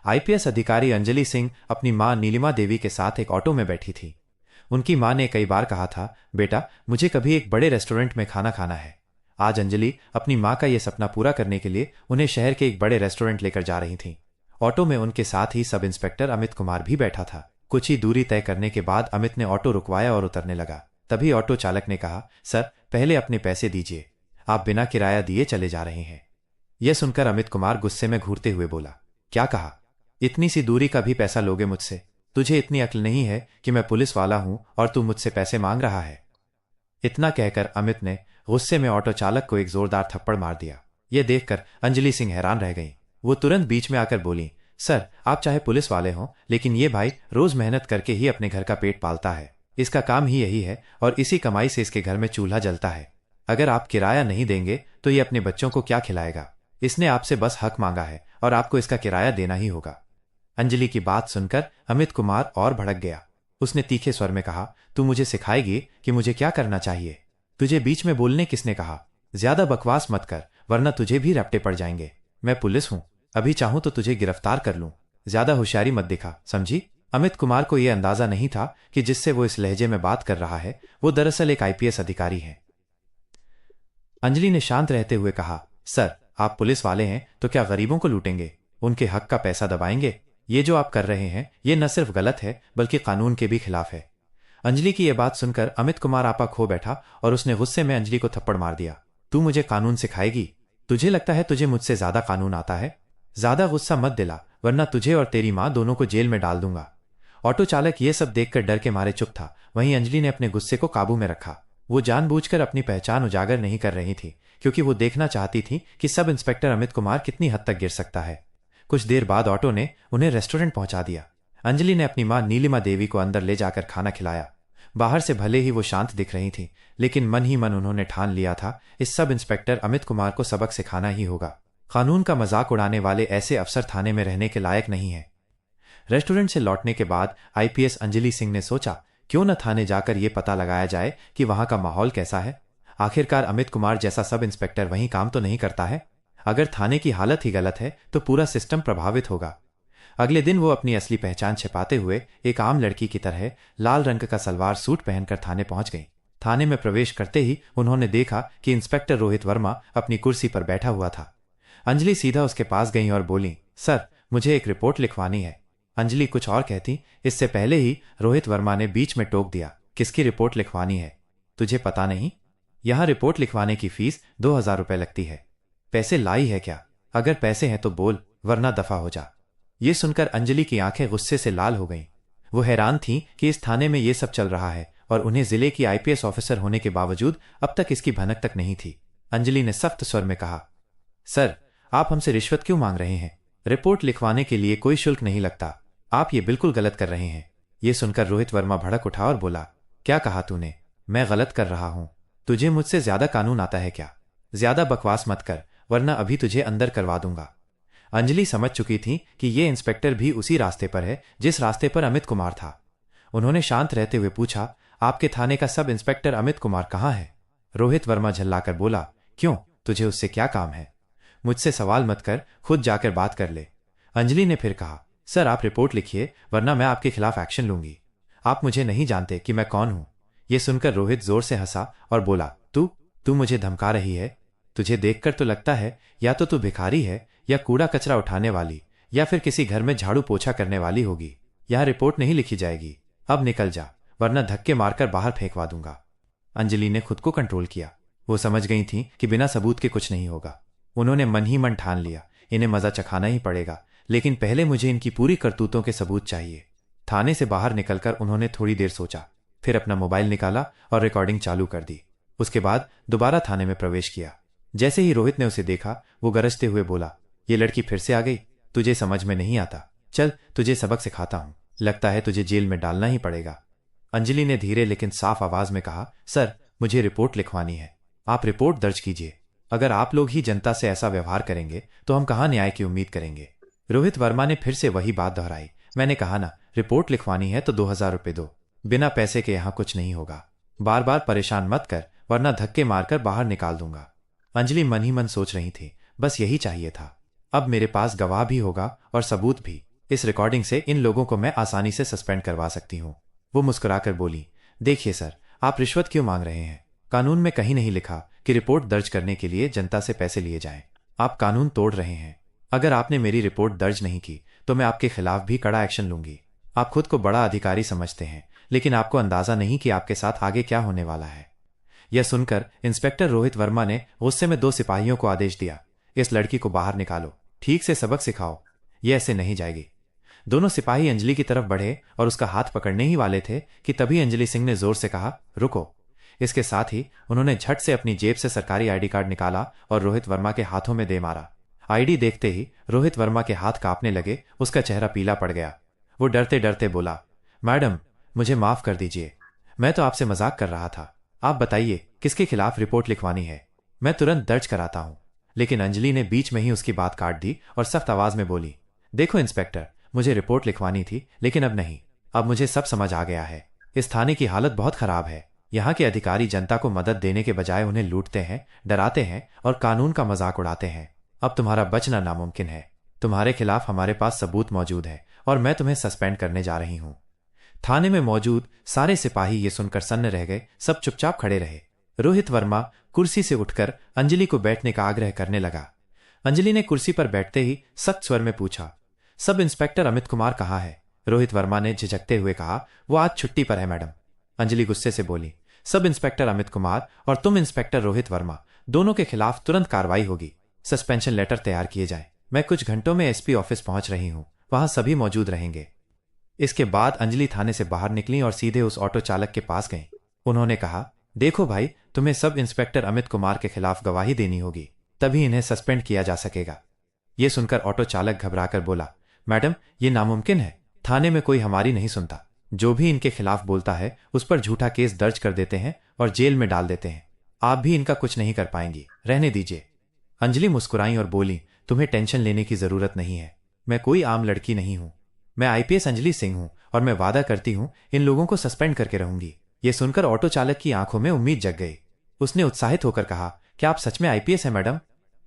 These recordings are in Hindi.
आईपीएस अधिकारी अंजलि सिंह अपनी मां नीलिमा देवी के साथ एक ऑटो में बैठी थी। उनकी मां ने कई बार कहा था, बेटा मुझे कभी एक बड़े रेस्टोरेंट में खाना खाना है। आज अंजलि अपनी मां का यह सपना पूरा करने के लिए उन्हें शहर के एक बड़े रेस्टोरेंट लेकर जा रही थीं। ऑटो में उनके साथ ही सब इंस्पेक्टर अमित कुमार भी बैठा था। कुछ ही दूरी तय करने के बाद अमित ने ऑटो रुकवाया और उतरने लगा। तभी ऑटो चालक ने कहा, सर पहले अपने पैसे दीजिए, आप बिना किराया दिए चले जा रहे हैं। यह सुनकर अमित कुमार गुस्से में घूरते हुए बोला, क्या कहा? इतनी सी दूरी का भी पैसा लोगे मुझसे? तुझे इतनी अक्ल नहीं है कि मैं पुलिस वाला हूं और तू मुझसे पैसे मांग रहा है? इतना कहकर अमित ने गुस्से में ऑटो चालक को एक जोरदार थप्पड़ मार दिया। यह देखकर अंजलि सिंह हैरान रह गई। वो तुरंत बीच में आकर बोली, सर आप चाहे पुलिस वाले हों, लेकिन ये भाई रोज मेहनत करके ही अपने घर का पेट पालता है। इसका काम ही यही है और इसी कमाई से इसके घर में चूल्हा जलता है। अगर आप किराया नहीं देंगे तो ये अपने बच्चों को क्या खिलाएगा? इसने आपसे बस हक मांगा है और आपको इसका किराया देना ही होगा। अंजलि की बात सुनकर अमित कुमार और भड़क गया। उसने तीखे स्वर में कहा, तू मुझे सिखाएगी कि मुझे क्या करना चाहिए? तुझे बीच में बोलने किसने कहा? ज्यादा बकवास मत कर, वरना तुझे भी रपटे पड़ जाएंगे। मैं पुलिस हूं, अभी चाहूं तो तुझे गिरफ्तार कर लूं। ज्यादा होशियारी मत दिखा, समझी? अमित कुमार को यह अंदाजा नहीं था कि जिससे वो इस लहजे में बात कर रहा है वो दरअसल एक आईपीएस अधिकारी है। अंजलि ने शांत रहते हुए कहा, सर आप पुलिस वाले हैं तो क्या गरीबों को लूटेंगे, उनके हक का पैसा दबाएंगे? ये जो आप कर रहे हैं ये न सिर्फ गलत है बल्कि कानून के भी खिलाफ है। अंजलि की यह बात सुनकर अमित कुमार आपा खो बैठा और उसने गुस्से में अंजलि को थप्पड़ मार दिया। तू मुझे कानून सिखाएगी? तुझे लगता है तुझे मुझसे ज्यादा कानून आता है? ज्यादा गुस्सा मत दिला, वरना तुझे और तेरी मां दोनों को जेल में डाल दूंगा। ऑटो चालक ये सब देखकर डर के मारे चुप था। वहीं अंजलि ने अपने गुस्से को काबू में रखा। वो जानबूझकर अपनी पहचान उजागर नहीं कर रही थी, क्योंकि वो देखना चाहती थी कि सब इंस्पेक्टर अमित कुमार कितनी हद तक गिर सकता है। कुछ देर बाद ऑटो ने उन्हें रेस्टोरेंट पहुंचा दिया। अंजलि ने अपनी मां नीलिमा देवी को अंदर ले जाकर खाना खिलाया। बाहर से भले ही वो शांत दिख रही थी, लेकिन मन ही मन उन्होंने ठान लिया था इस सब इंस्पेक्टर अमित कुमार को सबक सिखाना ही होगा। कानून का मजाक उड़ाने वाले ऐसे अफसर थाने में रहने के लायक नहीं है। रेस्टोरेंट से लौटने के बाद आईपीएस अंजलि सिंह ने सोचा, क्यों न थाने जाकर यह पता लगाया जाए कि वहां का माहौल कैसा है। आखिरकार अमित कुमार जैसा सब इंस्पेक्टर वहीं काम तो नहीं करता है। अगर थाने की हालत ही गलत है तो पूरा सिस्टम प्रभावित होगा। अगले दिन वो अपनी असली पहचान छिपाते हुए एक आम लड़की की तरह लाल रंग का सलवार सूट पहनकर थाने पहुंच गई। थाने में प्रवेश करते ही उन्होंने देखा कि इंस्पेक्टर रोहित वर्मा अपनी कुर्सी पर बैठा हुआ था। अंजलि सीधा उसके पास गई और बोली, सर मुझे एक रिपोर्ट लिखवानी है। अंजलि कुछ और कहती, इससे पहले ही रोहित वर्मा ने बीच में टोक दिया, किसकी रिपोर्ट लिखवानी है? तुझे पता नहीं? यहां रिपोर्ट लिखवाने की फीस 2000 रुपए लगती है। पैसे लाई है क्या? अगर पैसे हैं तो बोल, वरना दफा हो जा। ये सुनकर अंजलि की आंखें गुस्से से लाल हो गईं। वो हैरान थीं कि इस थाने में ये सब चल रहा है और उन्हें जिले की आईपीएस ऑफिसर होने के बावजूद अब तक इसकी भनक तक नहीं थी। अंजलि ने सख्त स्वर में कहा, सर आप हमसे रिश्वत क्यों मांग रहे हैं? रिपोर्ट लिखवाने के लिए कोई शुल्क नहीं लगता। आप ये बिल्कुल गलत कर रहे हैं। ये सुनकर रोहित वर्मा भड़क उठा और बोला, क्या कहा तूने? मैं गलत कर रहा हूं? तुझे मुझसे ज्यादा कानून आता है क्या? ज्यादा बकवास मत कर, वरना अभी तुझे अंदर करवा दूंगा। अंजलि समझ चुकी थी कि ये इंस्पेक्टर भी उसी रास्ते पर है जिस रास्ते पर अमित कुमार था। उन्होंने शांत रहते हुए पूछा, आपके थाने का सब इंस्पेक्टर अमित कुमार कहाँ है? रोहित वर्मा झल्लाकर बोला, क्यों, तुझे उससे क्या काम है? मुझसे सवाल मत कर, खुद जाकर बात कर ले। अंजलि ने फिर कहा, सर आप रिपोर्ट लिखिए, वरना मैं आपके खिलाफ एक्शन लूंगी। आप मुझे नहीं जानते कि मैं कौन हूं। यह सुनकर रोहित जोर से हंसा और बोला, तू मुझे धमका रही है? तुझे देखकर तो लगता है या तो तू भिखारी है या कूड़ा कचरा उठाने वाली या फिर किसी घर में झाड़ू पोछा करने वाली होगी। यहां रिपोर्ट नहीं लिखी जाएगी। अब निकल जा, वरना धक्के मारकर बाहर फेंकवा दूंगा। अंजलि ने खुद को कंट्रोल किया। वो समझ गई थी कि बिना सबूत के कुछ नहीं होगा। उन्होंने मन ही मन ठान लिया, इन्हें मजा चखाना ही पड़ेगा, लेकिन पहले मुझे इनकी पूरी करतूतों के सबूत चाहिए। थाने से बाहर निकलकर उन्होंने थोड़ी देर सोचा, फिर अपना मोबाइल निकाला और रिकॉर्डिंग चालू कर दी। उसके बाद दोबारा थाने में प्रवेश किया। जैसे ही रोहित ने उसे देखा, वो गरजते हुए बोला, ये लड़की फिर से आ गई? तुझे समझ में नहीं आता? चल तुझे सबक सिखाता हूं। लगता है तुझे जेल में डालना ही पड़ेगा। अंजलि ने धीरे लेकिन साफ आवाज में कहा, सर मुझे रिपोर्ट लिखवानी है। आप रिपोर्ट दर्ज कीजिए। अगर आप लोग ही जनता से ऐसा व्यवहार करेंगे तो हम कहां न्याय की उम्मीद करेंगे? रोहित वर्मा ने फिर से वही बात दोहराई, मैंने कहा ना, रिपोर्ट लिखवानी है तो 2000 रुपए दो। बिना पैसे के यहां कुछ नहीं होगा। बार बार परेशान मत कर, वरना धक्के मारकर बाहर निकाल दूंगा। अंजलि मन ही मन सोच रही थी, बस यही चाहिए था। अब मेरे पास गवाह भी होगा और सबूत भी। इस रिकॉर्डिंग से इन लोगों को मैं आसानी से सस्पेंड करवा सकती हूँ। वो मुस्कुराकर बोली, देखिए सर, आप रिश्वत क्यों मांग रहे हैं? कानून में कहीं नहीं लिखा कि रिपोर्ट दर्ज करने के लिए जनता से पैसे लिए जाएं। आप कानून तोड़ रहे हैं। अगर आपने मेरी रिपोर्ट दर्ज नहीं की तो मैं आपके खिलाफ भी कड़ा एक्शन लूंगी। आप खुद को बड़ा अधिकारी समझते हैं, लेकिन आपको अंदाजा नहीं कि आपके साथ आगे क्या होने वाला है। यह सुनकर इंस्पेक्टर रोहित वर्मा ने गुस्से में 2 सिपाहियों को आदेश दिया, इस लड़की को बाहर निकालो, ठीक से सबक सिखाओ, यह ऐसे नहीं जाएगी। दोनों सिपाही अंजलि की तरफ बढ़े और उसका हाथ पकड़ने ही वाले थे कि तभी अंजलि सिंह ने जोर से कहा, रुको। इसके साथ ही उन्होंने झट से अपनी जेब से सरकारी आईडी कार्ड निकाला और रोहित वर्मा के हाथों में दे मारा। आईडी देखते ही रोहित वर्मा के हाथ कांपने लगे, उसका चेहरा पीला पड़ गया। वो डरते डरते बोला, मैडम, मुझे माफ कर दीजिए, मैं तो आपसे मजाक कर रहा था। आप बताइए किसके खिलाफ रिपोर्ट लिखवानी है, मैं तुरंत दर्ज कराता हूं। लेकिन अंजलि ने बीच में ही उसकी बात काट दी और सख्त आवाज में बोली, देखो इंस्पेक्टर, मुझे रिपोर्ट लिखवानी थी, लेकिन अब नहीं। अब मुझे सब समझ आ गया है। इस थाने की हालत बहुत खराब है। यहाँ के अधिकारी जनता को मदद देने के बजाय उन्हें लूटते हैं, डराते हैं और कानून का मजाक उड़ाते हैं। अब तुम्हारा बचना नामुमकिन है। तुम्हारे खिलाफ हमारे पास सबूत मौजूद है और मैं तुम्हें सस्पेंड करने जा रही हूं। थाने में मौजूद सारे सिपाही ये सुनकर सन्न रह गए, सब चुपचाप खड़े रहे। रोहित वर्मा कुर्सी से उठकर अंजलि को बैठने का आग्रह करने लगा। अंजलि ने कुर्सी पर बैठते ही सख्त स्वर में पूछा, सब इंस्पेक्टर अमित कुमार कहाँ है? रोहित वर्मा ने झिझकते हुए कहा, वो आज छुट्टी पर है मैडम। अंजलि गुस्से से बोली, सब इंस्पेक्टर अमित कुमार और तुम इंस्पेक्टर रोहित वर्मा, दोनों के खिलाफ तुरंत कार्रवाई होगी। सस्पेंशन लेटर तैयार किए जाए। मैं कुछ घंटों में एसपी ऑफिस पहुंच रही हूं, वहां सभी मौजूद रहेंगे। इसके बाद अंजलि थाने से बाहर निकली और सीधे उस ऑटो चालक के पास गई। उन्होंने कहा, देखो भाई, तुम्हें सब इंस्पेक्टर अमित कुमार के खिलाफ गवाही देनी होगी, तभी इन्हें सस्पेंड किया जा सकेगा। यह सुनकर ऑटो चालक घबराकर बोला, मैडम, ये नामुमकिन है। थाने में कोई हमारी नहीं सुनता। जो भी इनके खिलाफ बोलता है उस पर झूठा केस दर्ज कर देते हैं और जेल में डाल देते हैं। आप भी इनका कुछ नहीं कर पाएंगी, रहने दीजिए। अंजलि मुस्कुराई और बोली, तुम्हें टेंशन लेने की जरूरत नहीं है। मैं कोई आम लड़की नहीं हूं। मैं आईपीएस अंजलि सिंह हूं और मैं वादा करती हूं इन लोगों को सस्पेंड करके रहूंगी। ये सुनकर ऑटो चालक की आंखों में उम्मीद जग गई। उसने उत्साहित होकर कहा, क्या आप सच में आईपीएस हैं मैडम?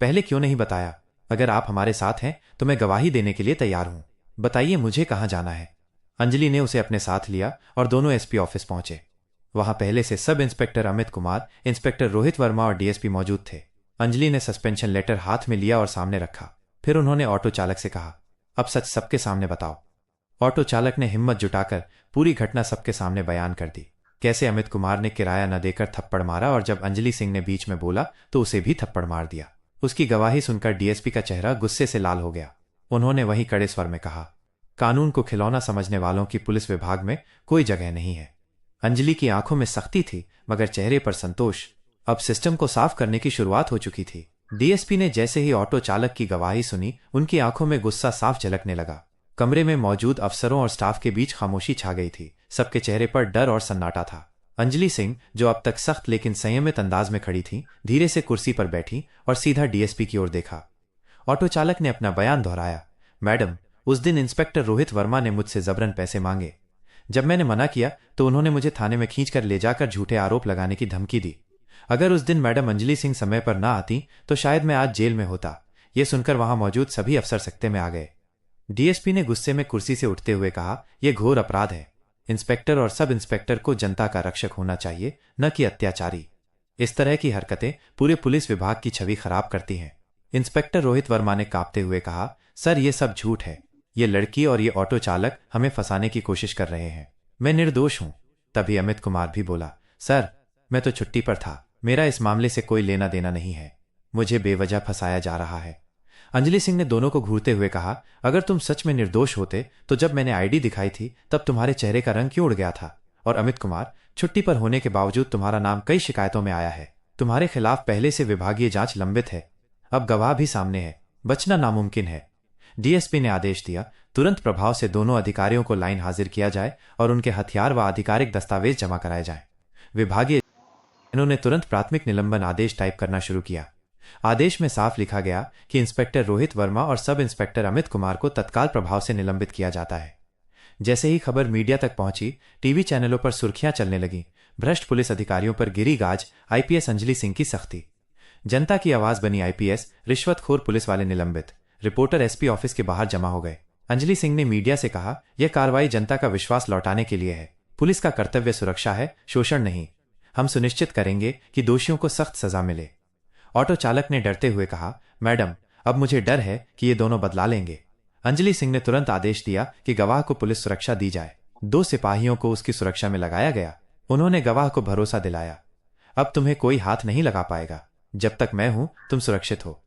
पहले क्यों नहीं बताया? अगर आप हमारे साथ हैं तो मैं गवाही देने के लिए तैयार हूं। बताइए मुझे कहां जाना है? अंजलि ने उसे अपने साथ लिया और दोनों एसपी ऑफिस पहुंचे। वहां पहले से sub inspector Amit Kumar, inspector Rohit Verma और डीएसपी मौजूद थे। अंजलि ने सस्पेंशन लेटर हाथ में लिया और सामने रखा। फिर उन्होंने ऑटो चालक से कहा, अब सच सबके सामने बताओ। ऑटो चालक ने हिम्मत जुटाकर पूरी घटना सबके सामने बयान कर दी। कैसे अमित कुमार ने किराया न देकर थप्पड़ मारा और जब अंजलि सिंह ने बीच में बोला तो उसे भी थप्पड़ मार दिया। उसकी गवाही सुनकर डीएसपी का चेहरा गुस्से से लाल हो गया। उन्होंने वहीं कड़े स्वर में कहा, कानून को खिलौना समझने वालों की पुलिस विभाग में कोई जगह नहीं है। अंजलि की आंखों में सख्ती थी मगर चेहरे पर संतोष। अब सिस्टम को साफ करने की शुरुआत हो चुकी थी। डीएसपी ने जैसे ही ऑटो चालक की गवाही सुनी, उनकी आंखों में गुस्सा साफ झलकने लगा। कमरे में मौजूद अफसरों और स्टाफ के बीच खामोशी छा गई थी। सबके चेहरे पर डर और सन्नाटा था। अंजलि सिंह, जो अब तक सख्त लेकिन संयमित अंदाज में खड़ी थी, धीरे से कुर्सी पर बैठी और सीधा डीएसपी की ओर देखा। ऑटो चालक ने अपना बयान दोहराया, मैडम, उस दिन इंस्पेक्टर रोहित वर्मा ने मुझसे जबरन पैसे मांगे। जब मैंने मना किया तो उन्होंने मुझे थाने में खींचकर ले जाकर झूठे आरोप लगाने की धमकी दी। अगर उस दिन मैडम अंजलि सिंह समय पर ना आती तो शायद मैं आज जेल में होता। यह सुनकर वहां मौजूद सभी अफसर सकते में आ गए। डीएसपी ने गुस्से में कुर्सी से उठते हुए कहा, यह घोर अपराध है। इंस्पेक्टर और सब इंस्पेक्टर को जनता का रक्षक होना चाहिए, न कि अत्याचारी। इस तरह की हरकतें पूरे पुलिस विभाग की छवि खराब करती हैं। इंस्पेक्टर रोहित वर्मा ने कांपते हुए कहा, सर, यह सब झूठ है। ये लड़की और ये ऑटो चालक हमें फंसाने की कोशिश कर रहे हैं। मैं निर्दोष हूं। तभी अमित कुमार भी बोला, सर, मैं तो छुट्टी पर था। मेरा इस मामले से कोई लेना देना नहीं है। मुझे बेवजह फंसाया जा रहा है। अंजलि सिंह ने दोनों को घूरते हुए कहा, अगर तुम सच में निर्दोष होते तो जब मैंने आईडी दिखाई थी तब तुम्हारे चेहरे का रंग क्यों उड़ गया था? और अमित कुमार, छुट्टी पर होने के बावजूद तुम्हारा नाम कई शिकायतों में आया है। तुम्हारे खिलाफ पहले से विभागीय जांच लंबित है। अब गवाह भी सामने है, बचना नामुमकिन है। डीएसपी ने आदेश दिया, तुरंत प्रभाव से दोनों अधिकारियों को लाइन हाजिर किया जाए और उनके हथियार व आधिकारिक दस्तावेज जमा कराए जाएं। विभागीय इन्होंने तुरंत प्राथमिक निलंबन आदेश टाइप करना शुरू किया। आदेश में साफ लिखा गया कि इंस्पेक्टर रोहित वर्मा और सब इंस्पेक्टर अमित कुमार को तत्काल प्रभाव से निलंबित किया जाता है। जैसे ही खबर मीडिया तक पहुंची, टीवी चैनलों पर सुर्खियां चलने लगीं। भ्रष्ट पुलिस अधिकारियों पर गिरी गाज, आईपीएस अंजलि सिंह की सख्ती। जनता की आवाज बनी आईपीएस, रिश्वतखोर पुलिस वाले निलंबित। रिपोर्टर एसपी ऑफिस के बाहर जमा हो गए। अंजलि सिंह ने मीडिया से कहा, यह कार्रवाई जनता का विश्वास लौटाने के लिए है। पुलिस का कर्तव्य सुरक्षा है, शोषण नहीं। हम सुनिश्चित करेंगे कि दोषियों को सख्त सजा मिले। ऑटो चालक ने डरते हुए कहा, मैडम, अब मुझे डर है कि ये दोनों बदला लेंगे। अंजलि सिंह ने तुरंत आदेश दिया कि गवाह को पुलिस सुरक्षा दी जाए। 2 सिपाहियों को उसकी सुरक्षा में लगाया गया। उन्होंने गवाह को भरोसा दिलाया, अब तुम्हें कोई हाथ नहीं लगा पाएगा। जब तक मैं हूं तुम सुरक्षित हो।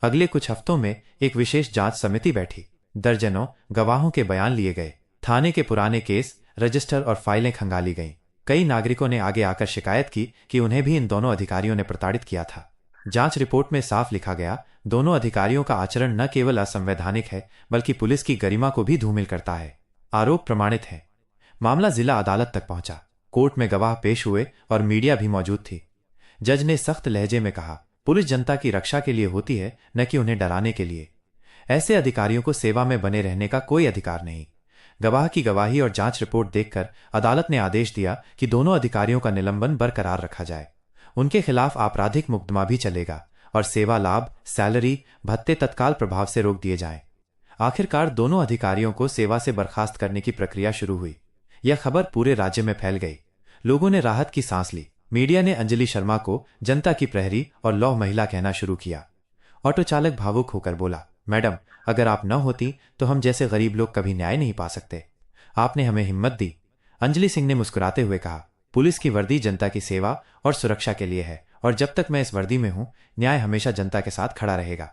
अगले कुछ हफ्तों में एक विशेष जांच समिति बैठी। दर्जनों गवाहों के बयान लिए गए। थाने के पुराने केस, रजिस्टर और फाइलें खंगाली गईं। कई नागरिकों ने आगे आकर शिकायत की कि उन्हें भी इन दोनों अधिकारियों ने प्रताड़ित किया था। जांच रिपोर्ट में साफ लिखा गया, दोनों अधिकारियों का आचरण न केवल असंवैधानिक है बल्कि पुलिस की गरिमा को भी धूमिल करता है। आरोप प्रमाणित है। मामला जिला अदालत तक पहुंचा। कोर्ट में गवाह पेश हुए और मीडिया भी मौजूद थी। जज ने सख्त लहजे में कहा, पुलिस जनता की रक्षा के लिए होती है, न कि उन्हें डराने के लिए। ऐसे अधिकारियों को सेवा में बने रहने का कोई अधिकार नहीं। गवाह की गवाही और जांच रिपोर्ट देखकर अदालत ने आदेश दिया कि दोनों अधिकारियों का निलंबन बरकरार रखा जाए। उनके खिलाफ आपराधिक मुकदमा भी चलेगा और सेवा लाभ, सैलरी, भत्ते तत्काल प्रभाव से रोक दिए जाएं। आखिरकार दोनों अधिकारियों को सेवा से बर्खास्त करने की प्रक्रिया शुरू हुई। यह खबर पूरे राज्य में फैल गई। लोगों ने राहत की सांस ली। मीडिया ने अंजलि शर्मा को जनता की प्रहरी और लौह महिला कहना शुरू किया। ऑटो चालक भावुक होकर बोला, मैडम, अगर आप न होती तो हम जैसे गरीब लोग कभी न्याय नहीं पा सकते। आपने हमें हिम्मत दी। अंजलि सिंह ने मुस्कुराते हुए कहा, पुलिस की वर्दी जनता की सेवा और सुरक्षा के लिए है और जब तक मैं इस वर्दी में हूं, न्याय हमेशा जनता के साथ खड़ा रहेगा।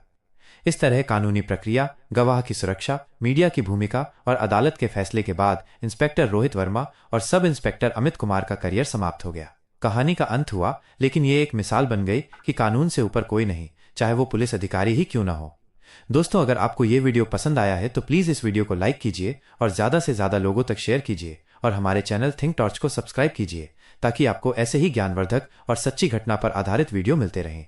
इस तरह कानूनी प्रक्रिया, गवाह की सुरक्षा, मीडिया की भूमिका और अदालत के फैसले के बाद इंस्पेक्टर रोहित वर्मा और सब इंस्पेक्टर अमित कुमार का करियर समाप्त हो गया। कहानी का अंत हुआ, लेकिन ये एक मिसाल बन गई कि कानून से ऊपर कोई नहीं, चाहे वो पुलिस अधिकारी ही क्यों ना हो। दोस्तों, अगर आपको ये वीडियो पसंद आया है तो प्लीज़ इस वीडियो को लाइक कीजिए और ज़्यादा से ज़्यादा लोगों तक शेयर कीजिए और हमारे चैनल थिंक टॉर्च को सब्सक्राइब कीजिए ताकि आपको ऐसे ही ज्ञानवर्धक और सच्ची घटना पर आधारित वीडियो मिलते रहें।